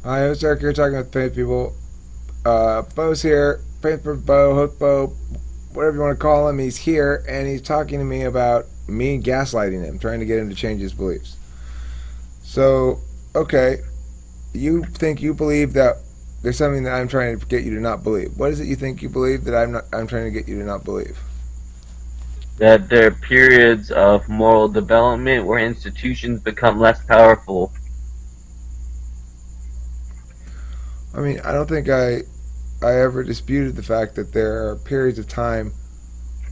Hi, it's Eric here talking with Faith People. Bo's here. Faith Bo, Hook Bo, whatever you want to call him. He's here and he's talking to me about me gaslighting him, trying to get him to change his beliefs. So, okay, you believe that there's something that I'm trying to get you to not believe. What is it you think you believe that I'm trying to get you to not believe? That there are periods of moral development where institutions become less powerful. I mean, I don't think I ever disputed the fact that there are periods of time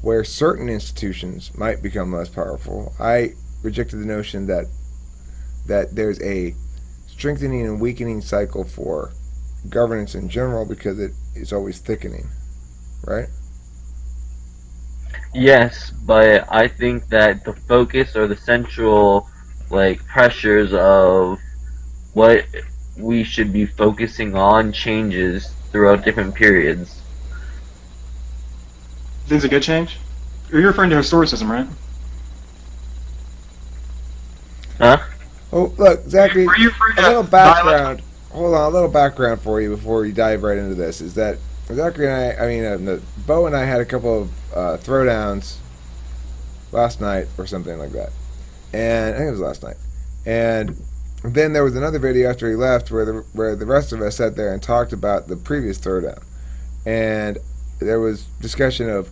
where certain institutions might become less powerful. I rejected the notion that there's a strengthening and weakening cycle for governance in general because it is always thickening, right? Yes, but I think that the focus or the central pressures of what we should be focusing on changes throughout different periods. Think it's a good change? You're referring to historicism, right? Huh? Oh, look, Zachary, Were you referring a little to dialectical? background. Hold on, a little background for you before you dive right into this is that Zachary and Bo and I had a couple of throwdowns last night or something like that. And I think it was last night. And then there was another video after he left where the rest of us sat there and talked about the previous throwdown. And there was discussion of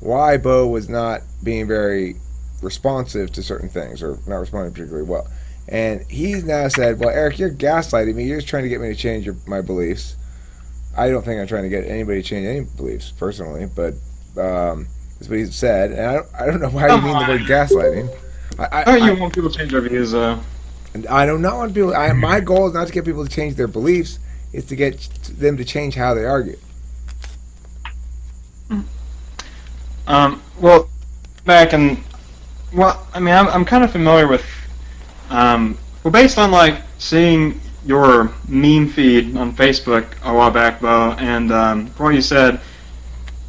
why Bo was not being very responsive to certain things or not responding particularly well. And he's now said, "Well, Eric, you're gaslighting me. You're just trying to get me to change my beliefs." I don't think I'm trying to get anybody to change any beliefs personally, but that's what he said. And I don't know why you Come mean the word on. gaslighting. How do you want people to change their views, though? I don't know want people. My goal is not to get people to change their beliefs. It's to get them to change how they argue. Well, back and well, I mean, I'm kind of familiar with, well, based on like seeing your meme feed on Facebook a while back, Bo, and from what you said,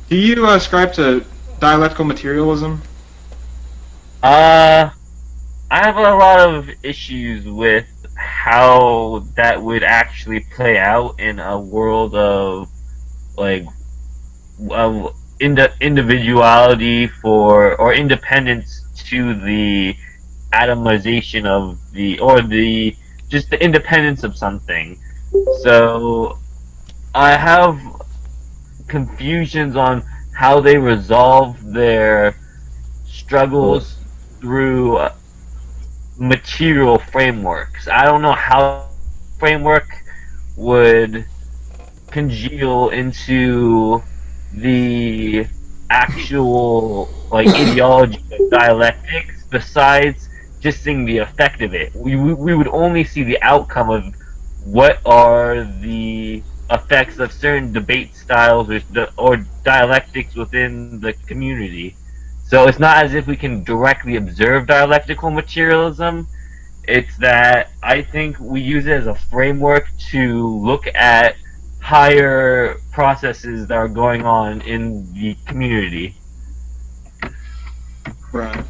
do you ascribe to dialectical materialism? Uh, I have a lot of issues with how that would actually play out in a world of like individuality for or independence to the atomization of the or the just the independence of something. So I have confusions on how they resolve their struggles through material frameworks. I don't know how framework would congeal into the actual ideology of dialectics besides just seeing the effect of it. We would only see the outcome of what are the effects of certain debate styles or dialectics within the community. So it's not as if we can directly observe dialectical materialism. It's that I think we use it as a framework to look at higher processes that are going on in the community. Right.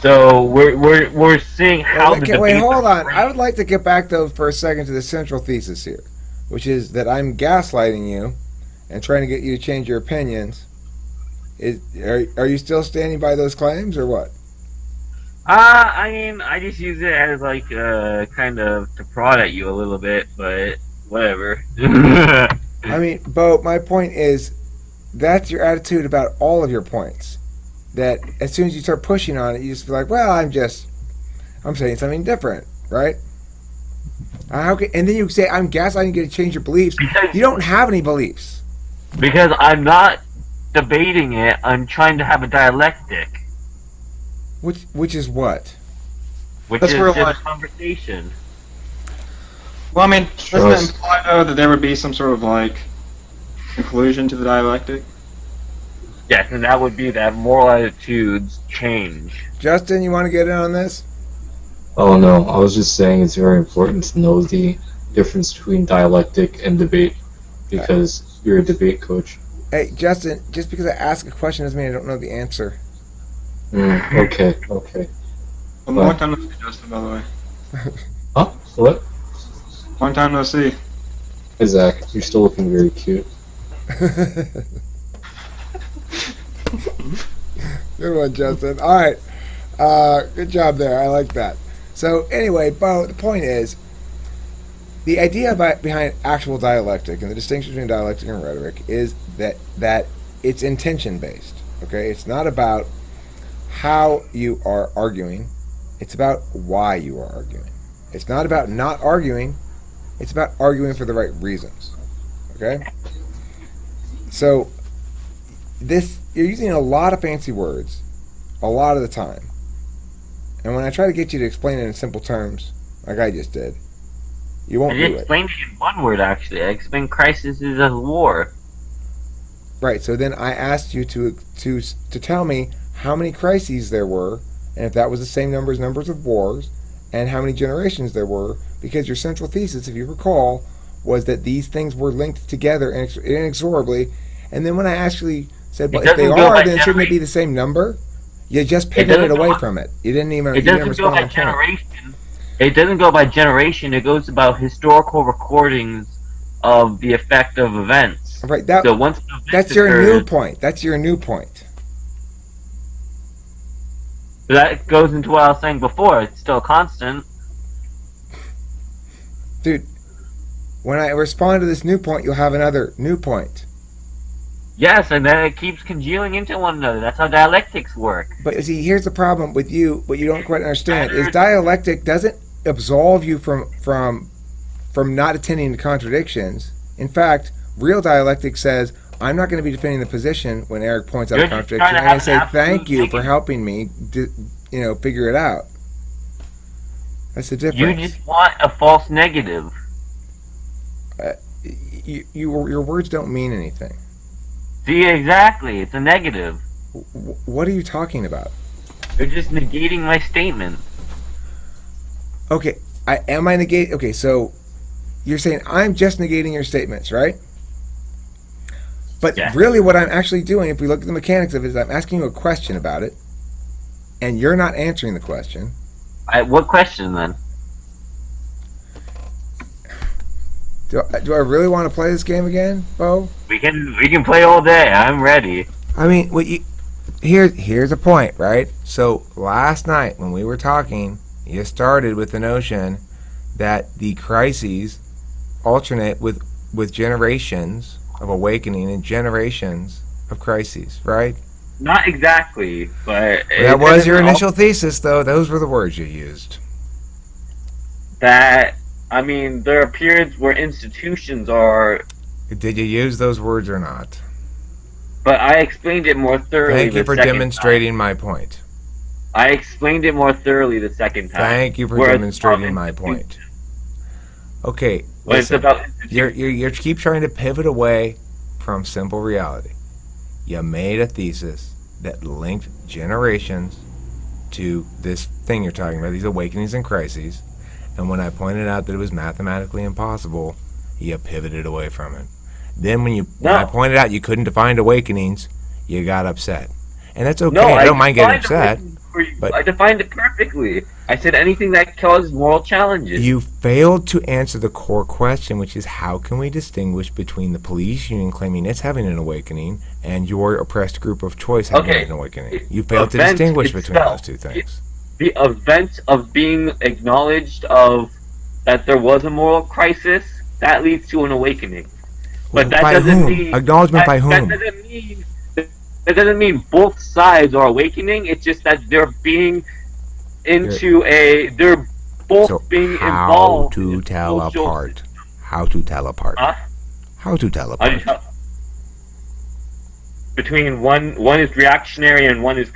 So we're seeing how the Wait, debates hold are on. I would framed. like to get back though for a second to the central thesis here, which is that I'm gaslighting you and trying to get you to change your opinions. Are you still standing by those claims or what? I mean, I just use it as kind of to prod at you a little bit, but whatever. I mean, Bo, my point is that's your attitude about all of your points. That as soon as you start pushing on it, you just be like, "Well, I'm saying something different, right?" And then you say, "I'm gaslighting you to change your beliefs." because You don't have any beliefs. because I'm not debating it. I'm trying to have a dialectic, Which is what? which That's is where, just like, a conversation. well, I mean, doesn't that Trust. imply though that there would be some sort of like conclusion to the dialectic? Yes, and that would be that moral attitudes change. Justin, you want to get in on this? Oh no, I was just saying it's very important to know the difference between dialectic and debate because you're a debate coach. Hey, Justin, just because I ask a question doesn't mean I don't know the answer. Okay, okay. A long time no see, Justin, by the way. Huh? What? Long time no see. Hey Zach, you're still looking very cute. Good one, Justin. All right. Good job there. I like that. So anyway, Bo, the point is, the idea behind actual dialectic and the distinction between dialectic and rhetoric is that it's intention based. Okay, it's not about how you are arguing; it's about why you are arguing. It's not about not arguing; it's about arguing for the right reasons. Okay, so you're using a lot of fancy words, a lot of the time, and when I try to get you to explain it in simple terms, like I just did, you won't I do didn't it. explain it in one word, actually. I explained crisis as a war. Right. So then I asked you to tell me how many crises there were, and if that was the same number as numbers of wars, and how many generations there were, because your central thesis, if you recall, was that these things were linked together inexorably. And then when I actually said, well, if they are, then shouldn't it be the same number? You just pivoted away from it. You didn't even. It doesn't go by generation. It doesn't go by generation. It goes about historical recordings of the effect of events. Right. So once that's your new point. That's your new point. That goes into what I was saying before. It's still constant. Dude, when I respond to this new point, you'll have another new point. Yes, and then it keeps congealing into one another. That's how dialectics work. But see, here's the problem with you. What you don't quite understand is dialectic doesn't absolve you from not attending to contradictions. In fact, real dialectic says, I'm not going to be defending the position when Eric points out a contradiction. I'm going to say thank you for helping me, figure it out. That's the difference. You just want a false negative. Your words don't mean anything. See, exactly. It's a negative. What are you talking about? You're just negating my statement. Okay, am I negating? Okay, so you're saying I'm just negating your statements, right? But really what I'm actually doing, if we look at the mechanics of it, is I'm asking you a question about it, and you're not answering the question. What question, then? Do I really want to play this game again, Bo? We can play all day. I'm ready. I mean, here's a point, right? So last night when we were talking, you started with the notion that the crises alternate with generations of awakening and generations of crises, right? Not exactly, but that was your initial thesis, though. Those were the words you used. There are periods where institutions are. Did you use those words or not? But I explained it more thoroughly. Thank you for demonstrating my point. I explained it more thoroughly the second time. Thank you for demonstrating my point. Okay, listen. You keep trying to pivot away from simple reality. You made a thesis that linked generations to this thing you're talking about, these awakenings and crises. And when I pointed out that it was mathematically impossible, you pivoted away from it. Then when I pointed out you couldn't define awakenings, you got upset. And that's okay. I don't mind getting upset. But I defined it perfectly. I said anything that causes moral challenges. You failed to answer the core question, which is how can we distinguish between the police union claiming it's having an awakening and your oppressed group of choice having an awakening? You failed to distinguish between those two things. The event of being acknowledged of that there was a moral crisis, that leads to an awakening. But that doesn't mean acknowledgement by whom? That doesn't mean both sides are awakening. It's just that they're being they're both being involved. How to tell apart? How to tell apart? Huh? How to tell apart? Between one is reactionary and one is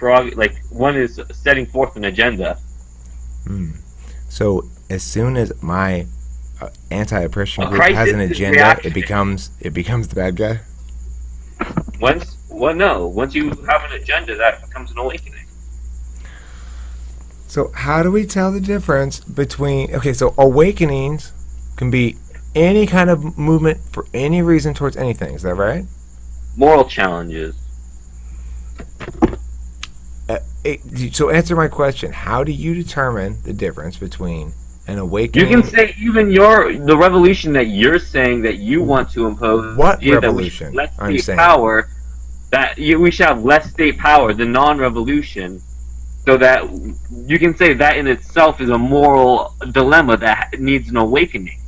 one is setting forth an agenda. So as soon as my anti-oppression group has an agenda, it becomes the bad guy. Once you have an agenda, that becomes an awakening. So how do we tell the difference between... Okay, so awakenings can be any kind of movement for any reason towards anything. Is that right? Moral challenges. So answer my question. How do you determine the difference between An You awakening. can say even the revolution that you're saying that you want to impose What is that we should revolution? have less I'm state saying. power. We should have less state power, the non-revolution, so that you can say that in itself is a moral dilemma that needs an awakening.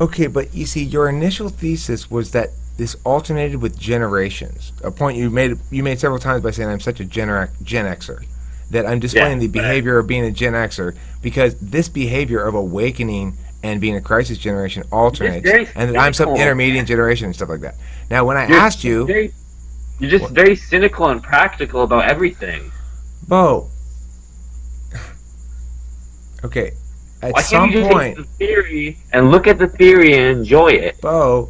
Okay, but you see, your initial thesis was that this alternated with generations. A point you made several times by saying I'm such a Gen Xer, that I'm displaying the behavior of being a Gen Xer because this behavior of awakening and being a crisis generation alternates, and that I'm some intermediate generation and stuff like that. Now, when I asked you, you're just very cynical and practical about everything. Bo, okay, at Why some can't you just point, take the theory and look at the theory and enjoy it? Bo.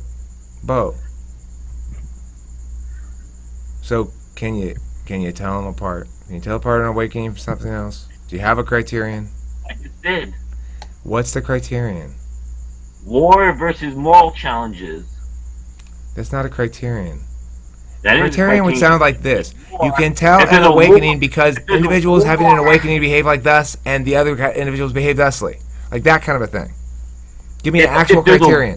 So can you tell them apart? Can you tell apart an awakening from something else? Do you have a criterion? I just did. What's the criterion? War versus moral challenges. That's not a criterion. That is a Criterion would sound like this. War. You can tell If there's an a awakening war- because if there's a individuals having an war- awakening behave like thus and the other individuals behave thusly. Like that kind of a thing. Give me an actual if there's criterion.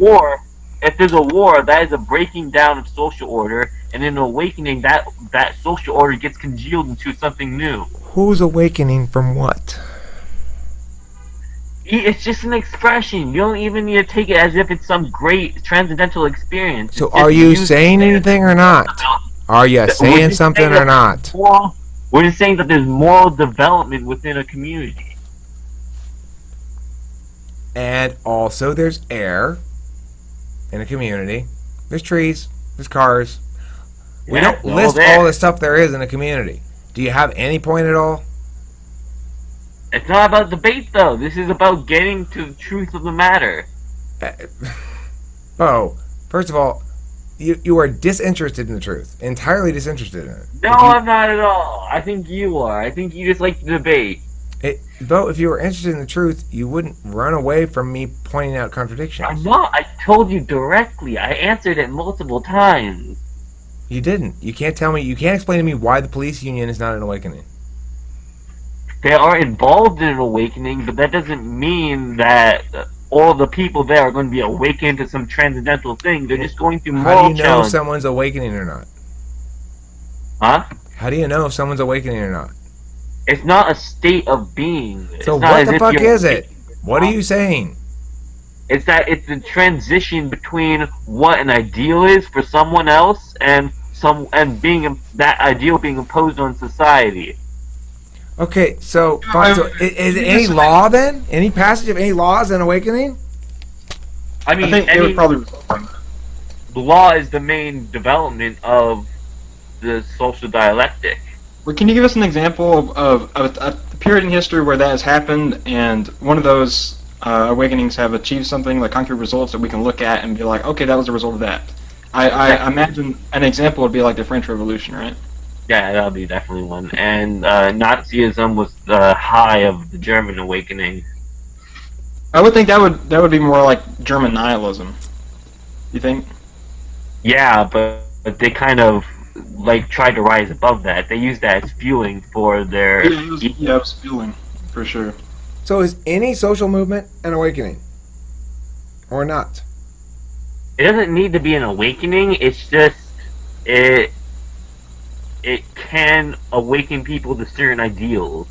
If there's a war, that is a breaking down of social order, and in an awakening, that social order gets congealed into something new. Who's awakening from what? It's just an expression. You don't even need to take it as if it's some great transcendental experience. So It's are just you used saying as anything or not? Are you We're saying just something saying or that not? We're just saying that there's moral development within a community. And also there's air in a community. There's trees. There's cars. We Yeah, don't they're list there. all the stuff there is in a community. Do you have any point at all? It's not about debate, though. This is about getting to the truth of the matter. Bo, first of all, you are disinterested in the truth. Entirely disinterested in it. No, I'm not at all. I think you are. I think you just like to debate. Bo, if you were interested in the truth, you wouldn't run away from me pointing out contradictions. I'm not. I told you directly. I answered it multiple times. You didn't. You can't tell me. You can't explain to me why the police union is not an awakening. They are involved in an awakening, but that doesn't mean that all the people there are going to be awakened to some transcendental thing. They're just going through moral How do you know if challenge. someone's awakening or not? Huh? How do you know if someone's awakening or not? It's not a state of being. It's So not what as the if fuck you're- is it? What are you saying? It's that it's the transition between what an ideal is for someone else and being that ideal being imposed on society. Okay, so fine. So is it any law then? Any passage of any laws in awakening? I mean, I think it would probably. law is the main development of the social dialectic. Well, can you give us an example of a period in history where that has happened, and one of those awakenings have achieved something like concrete results that we can look at and be like, okay, that was a result of that. I imagine an example would be like the French Revolution, right? Yeah, that'll be definitely one. And Nazism was the high of the German awakening. I would think that would be more like German nihilism. You think? Yeah, but they kind of like tried to rise above that. They used that as fueling for their. Yeah, it was feeling for sure. So is any social movement an awakening? Or not? It doesn't need to be an awakening. It's just it can awaken people to certain ideals.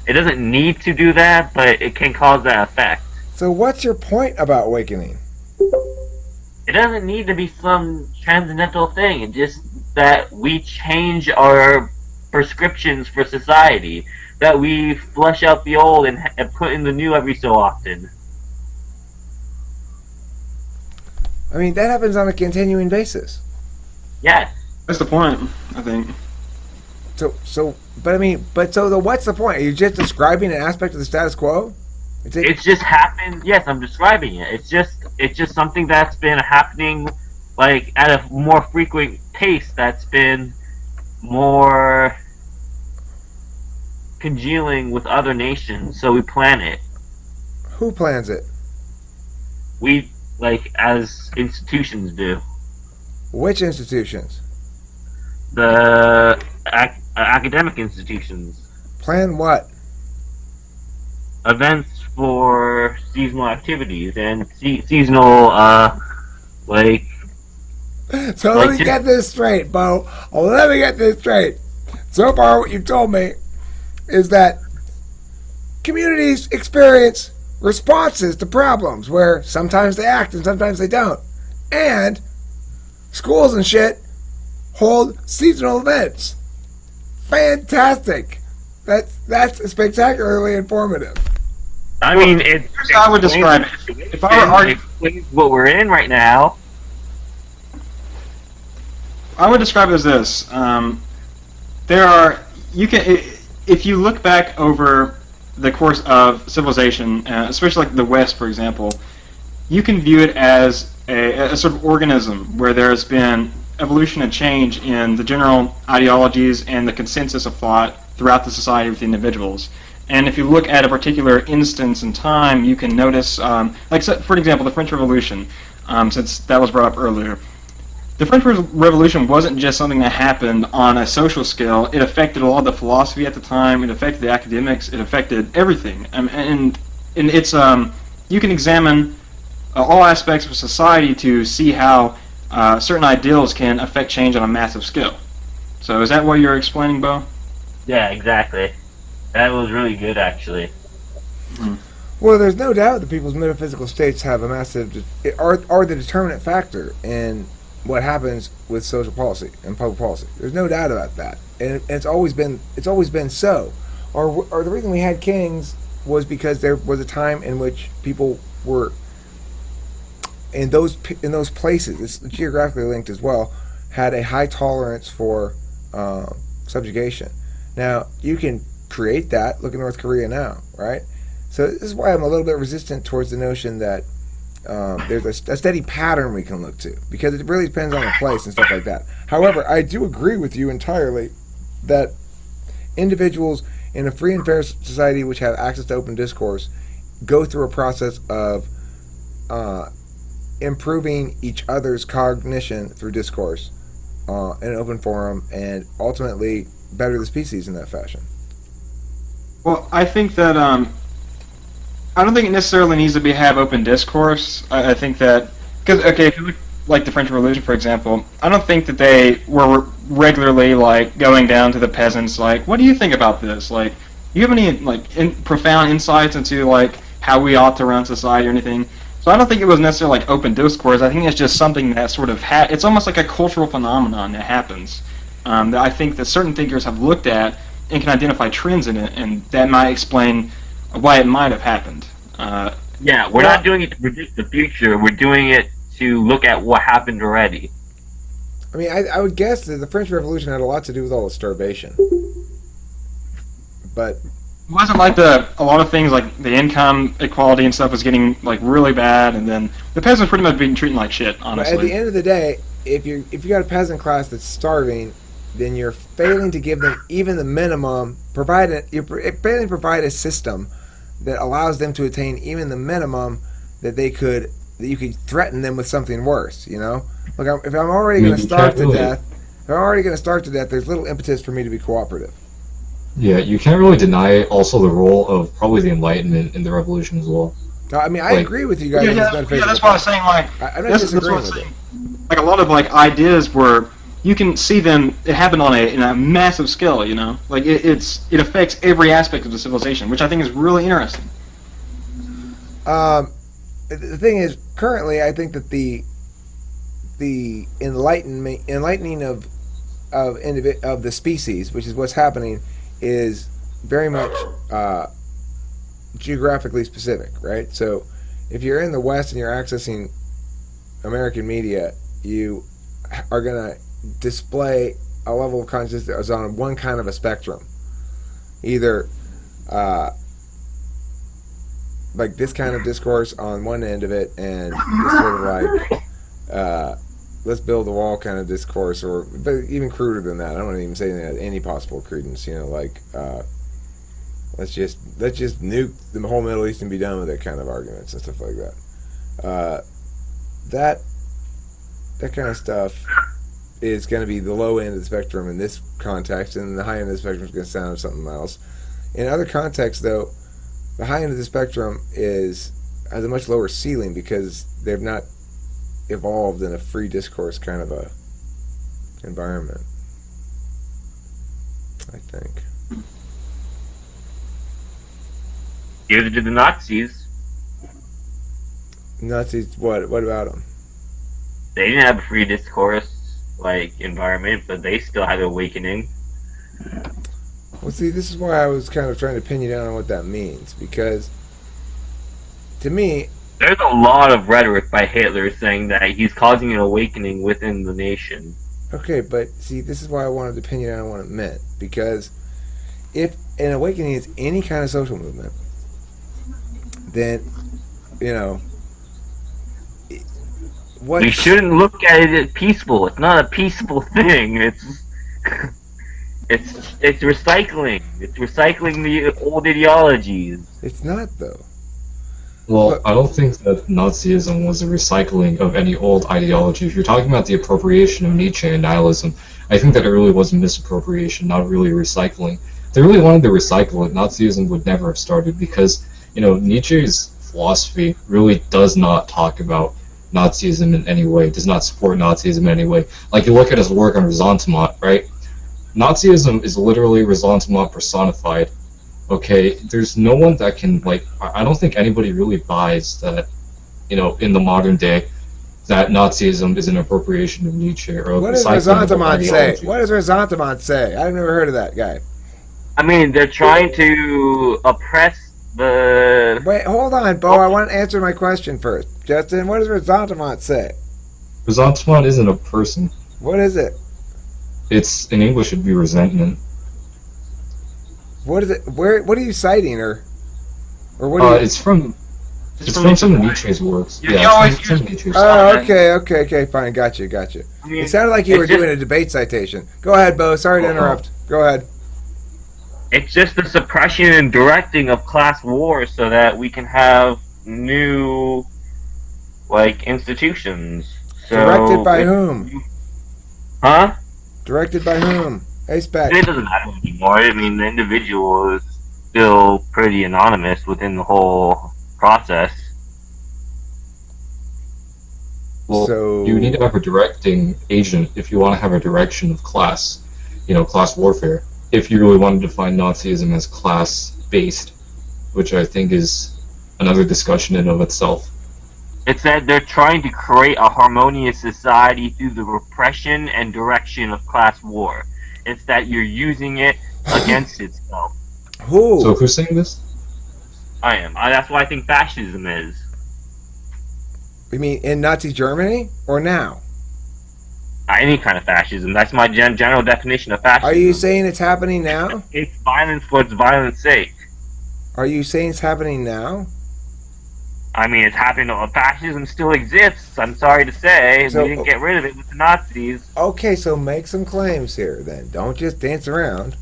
It doesn't need to do that, but it can cause that effect. So what's your point about awakening? It doesn't need to be some transcendental thing. It's just that we change our prescriptions for society. That we flush out the old and put in the new every so often. I mean, that happens on a continuing basis. Yes. That's the point, I think. So what's the point? Are you just describing an aspect of the status quo? It's just happened. Yes, I'm describing it. It's just something that's been happening, like at a more frequent pace. That's been more congealing with other nations. So we plan it. Who plans it? We as institutions do. Which institutions? The academic institutions. Plan what? Events for seasonal activities and seasonal, like, So let like me just get this straight, Bo. Oh, let me get this straight. So far, what you've told me is that communities experience responses to problems where sometimes they act and sometimes they don't. And schools and shit hold seasonal events. Fantastic. That's spectacularly informative. I mean, it Here's how I would describe it. If I were arguing, explains what we're in right now. I would describe it as this: there are if you look back over the course of civilization, especially like the West, for example, you can view it as a sort of organism where there has been evolution and change in the general ideologies and the consensus of thought throughout the society with the individuals. And if you look at a particular instance in time, you can notice, like for example, the French Revolution, since that was brought up earlier. The French Revolution wasn't just something that happened on a social scale. It affected a lot of the philosophy at the time. It affected the academics. It affected everything. And it's you can examine all aspects of society to see how certain ideals can affect change on a massive scale. So is that what you're explaining, Bo? Yeah, exactly. That was really good, actually. Well, there's no doubt that people's metaphysical states have a massive are the determinant factor in what happens with social policy and public policy. There's no doubt about that, and it's always been so. Or the reason we had kings was because there was a time in which people were in those places. It's geographically linked as well. Had a high tolerance for subjugation. Now you can create that. Look at North Korea now, right? So this is why I'm a little bit resistant towards the notion that there's a steady pattern we can look to, because it really depends on the place and stuff like that. However, I do agree with you entirely that individuals in a free and fair society which have access to open discourse go through a process of improving each other's cognition through discourse in an open forum, and ultimately better the species in that fashion. Well, I think that I don't think it necessarily needs to have open discourse. I think that because if you look like the French Revolution, for example, I don't think that they were regularly like going down to the peasants like, "What do you think about this?" Like, do you have any like profound insights into like how we ought to run society or anything? So I don't think it was necessarily like open discourse. I think it's just something that sort of it's almost like a cultural phenomenon that happens. That I think that certain thinkers have looked at and can identify trends in it, and that might explain why it might have happened. Yeah, we're not doing it to predict the future. We're doing it to look at what happened already. I mean, I would guess that the French Revolution had a lot to do with all the starvation. But It wasn't like a lot of things like the income equality and stuff was getting like really bad, and then the peasants pretty much being treated like shit. Honestly, at the end of the day, if you got a peasant class that's starving, then you're failing to give them even the minimum. You're failing to provide a system that allows them to attain even the minimum that you could threaten them with something worse. You know, like if I'm already going to starve to death, there's little impetus for me to be cooperative. Yeah, you can't really deny also the role of probably the Enlightenment in the revolution as well. I mean, I agree with you guys. Yeah, that's why I was saying like I'm not disagreeing with it. Like a lot of like ideas where you can see them. It happened in a massive scale. You know, like it affects every aspect of the civilization, which I think is really interesting. The thing is, currently, I think that the enlightening of the species, which is what's happening, is very much geographically specific, right? So, if you're in the West and you're accessing American media, you are going to display a level of consciousness on one kind of a spectrum. Either like this kind of discourse on one end of it, and this sort of like let's build a wall kind of discourse, but even cruder than that. I don't even say that any possible credence. You know, like let's just nuke the whole Middle East and be done with it kind of arguments and stuff like that. That kind of stuff is going to be the low end of the spectrum in this context, and the high end of the spectrum is going to sound something else. In other contexts, though, the high end of the spectrum has a much lower ceiling because they've not evolved in a free discourse kind of a environment. I think. Neither did the Nazis. Nazis. What about them? They didn't have a free discourse environment, but they still had an awakening. Well, see, this is why I was kind of trying to pin you down on what that means, because to me, There's a lot of rhetoric by Hitler saying that he's causing an awakening within the nation. okay, but see, this is why I wanted to pin you down on what it meant, because if an awakening is any kind of social movement, then, you know, what We shouldn't look at it as peaceful. It's not a peaceful thing. It's recycling. It's recycling the old ideologies. It's not though. Well, But- I don't think that Nazism was a recycling of any old ideology. If you're talking about the appropriation of Nietzsche and nihilism, I think that it really was a misappropriation, not really recycling. If they really wanted to recycle it, Nazism would never have started because, Nietzsche's philosophy really does not talk about Nazism in any way, does not support Nazism in any way. Like, you look at his work on ressentiment, right? Nazism is literally ressentiment personified. Okay, there's no one that can, I don't think anybody really buys that, in the modern day, that Nazism is an appropriation of Nietzsche or a What does recycling of Resentiment say? ideology. What does Resentiment say? I've never heard of that guy. I mean, they're trying to oppress the. Wait, hold on, Bo. I want to answer my question first. Justin, what does Resentiment say? Resentiment isn't a person. What is it? It's, in English, it'd be resentment. What is it? What are you citing, or what? Are you... It's from some of Nietzsche's works. You Yeah, always it's from use- Nietzsche's. Oh, okay, fine, gotcha. I mean, It sounded like you it's were just- doing a debate citation. Go ahead, Bo. Sorry to interrupt. Go ahead. It's just the suppression and directing of class wars so that we can have new, institutions. So, Directed by whom? Huh? Directed by whom? Hey, Spec. It doesn't matter anymore. I mean, the individual is still pretty anonymous within the whole process. Well, So you need to have a directing agent if you want to have a direction of class, class warfare. If you really want to define Nazism as class-based, which I think is another discussion in of itself. It's that they're trying to create a harmonious society through the repression and direction of class war. It's that you're using it against itself. who? So who's saying this? I am. That's what I think fascism is. You mean in Nazi Germany or now? Any kind of fascism. That's my general definition of fascism. Are you saying it's happening now? It's violence for its violence sake. Are you saying it's happening now? I mean, it's happening. Fascism still exists. I'm sorry to say. So- We didn't get rid of it with the Nazis. Okay, so make some claims here then. Don't just dance around.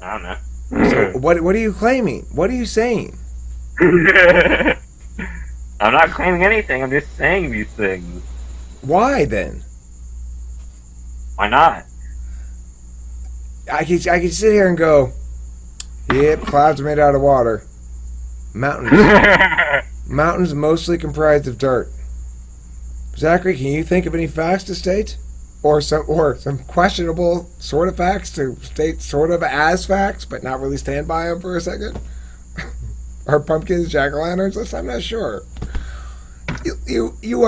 I don't know. So what are you claiming? What are you saying? I'm not claiming anything. I'm just saying these things. Why then? Why not? I could sit here and go, yep, clouds are made out of water. Mountains mostly comprised of dirt. Zachary, can you think of any facts to state? Or some questionable sort of facts to state sort of as facts, but not really stand by them for a second? Are pumpkins jack-o'-lanterns? I'm not sure. You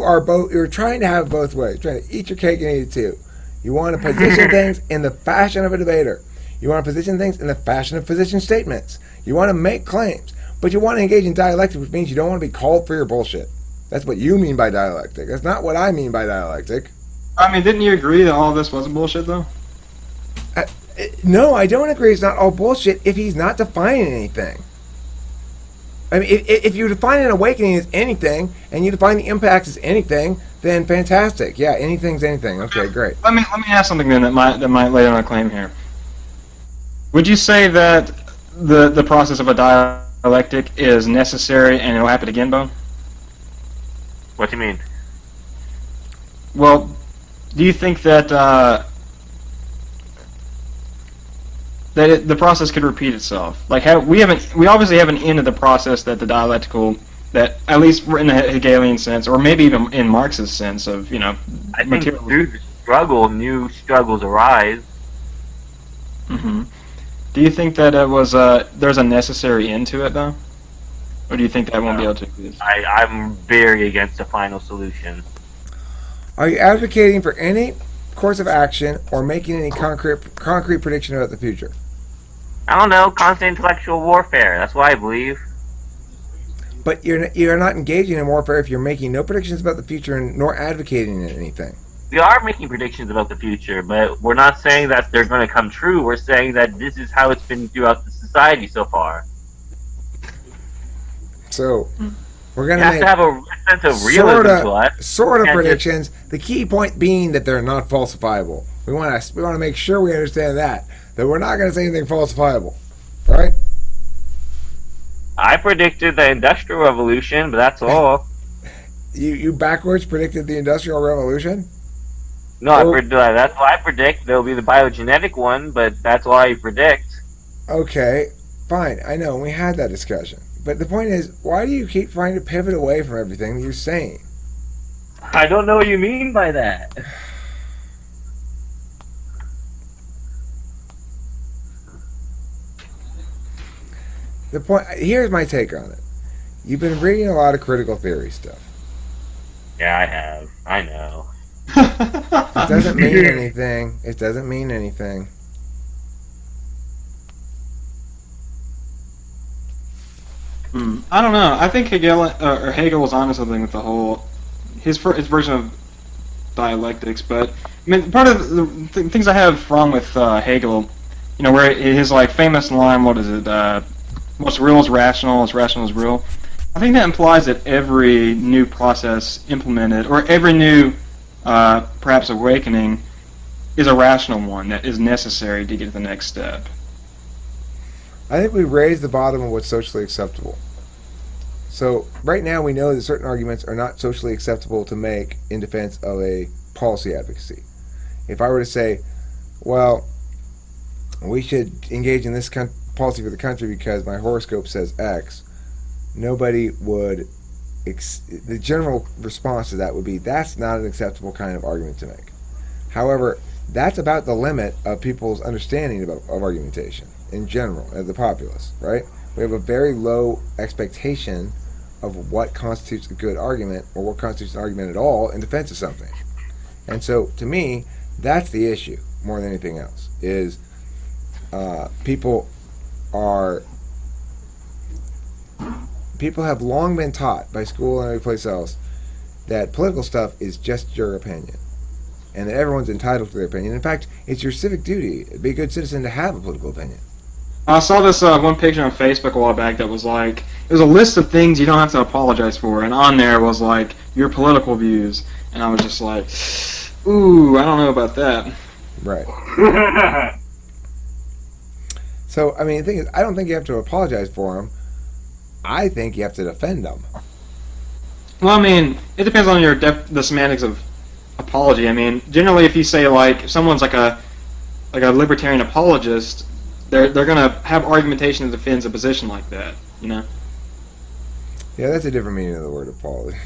are both. You're trying to have it both ways. Trying to eat your cake and eat it too. You want to position things in the fashion of a debater. You want to position things in the fashion of position statements. You want to make claims, but you want to engage in dialectic, which means you don't want to be called for your bullshit. That's what you mean by dialectic. That's not what I mean by dialectic. I mean, didn't you agree that all this wasn't bullshit, though? No, I don't agree. It's not all bullshit if he's not defining anything. I mean, if you define an awakening as anything, and you define the impacts as anything, then fantastic. Yeah, anything's anything. Okay, great. Let me ask something then that might lay on a claim here. Would you say that the process of a dialectic is necessary and it'll happen again, Bo? What do you mean? Well, do you think that that the process could repeat itself. Like we obviously have an end of the process that the dialectical, that at least in the Hegelian sense, or maybe even in Marx's sense of I think through the struggle, new struggles arise. Hmm. Do you think that it was there's a necessary end to it though, or do you think that won't be able to exist? I'm very against a final solution. Are you advocating for any course of action or making any concrete prediction about the future? I don't know, constant intellectual warfare. That's what I believe. But you're not engaging in warfare if you're making no predictions about the future and nor advocating anything. We are making predictions about the future, but we're not saying that they're going to come true. We're saying that this is how it's been throughout the society so far. So we're going You have to have a sense of realism to us. Sort of Can't predictions. The key point being that they're not falsifiable. We want to make sure we understand that we're not going to say anything falsifiable, right? I predicted the Industrial Revolution, but that's all. You backwards predicted the Industrial Revolution? No, that's what I predict. There'll be the biogenetic one, but that's all I predict. Okay, fine. I know, we had that discussion. But the point is, why do you keep trying to pivot away from everything that you're saying? I don't know what you mean by that. The point. Here's my take on it. You've been reading a lot of critical theory stuff. Yeah, I have. I know. It doesn't mean anything. It doesn't mean anything. I don't know. I think Hegel was onto something with the whole his version of dialectics. But I mean, part of the things I have wrong with Hegel, where his famous line, what is it? What's real is rational. What's rational is real. I think that implies that every new process implemented, or every new perhaps awakening, is a rational one that is necessary to get to the next step. I think we raised the bottom of what's socially acceptable. So right now we know that certain arguments are not socially acceptable to make in defense of a policy advocacy. If I were to say, well, we should engage in this policy for the country because my horoscope says X, nobody would. The general response to that would be, that's not an acceptable kind of argument to make. However, that's about the limit of people's understanding of argumentation in general, as the populace, right? We have a very low expectation of what constitutes a good argument or what constitutes an argument at all in defense of something. And so, to me, that's the issue more than anything else, is people have long been taught by school and every place else that political stuff is just your opinion and that everyone's entitled to their opinion. In fact, it's your civic duty to be a good citizen to have a political opinion. I saw this one picture on Facebook a while back that was like, it was a list of things you don't have to apologize for, and on there was like, your political views, and I was just like, ooh, I don't know about that. Right. So, I mean, the thing is, I don't think you have to apologize for them. I think you have to defend them. Well, I mean, it depends on the semantics of apology. I mean, generally, if you say if someone's like a libertarian apologist, they're gonna have argumentation that defends a position like that. Yeah, that's a different meaning of the word apology.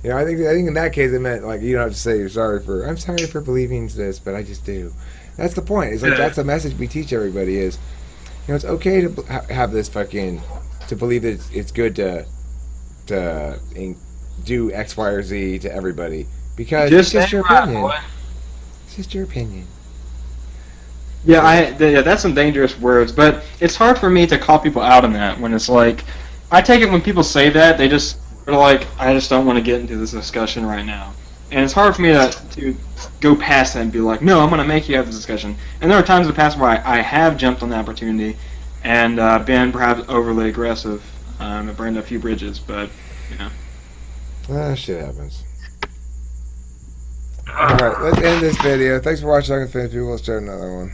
I think in that case it meant you don't have to say I'm sorry for believing this, but I just do. That's the point. It's that's the message we teach everybody is, it's okay to have this to believe that it's good to do X, Y, or Z to everybody because it's just your opinion. It's just your opinion. Yeah, that's some dangerous words, but it's hard for me to call people out on that when it's like, I take it when people say that, they're like, I just don't want to get into this discussion right now. And it's hard for me to go past that and be like, no, I'm going to make you have this discussion. And there are times in the past where I have jumped on the opportunity and been perhaps overly aggressive and burned a few bridges, but, shit happens. Alright, let's end this video. Thanks for watching, people. Let's start another one.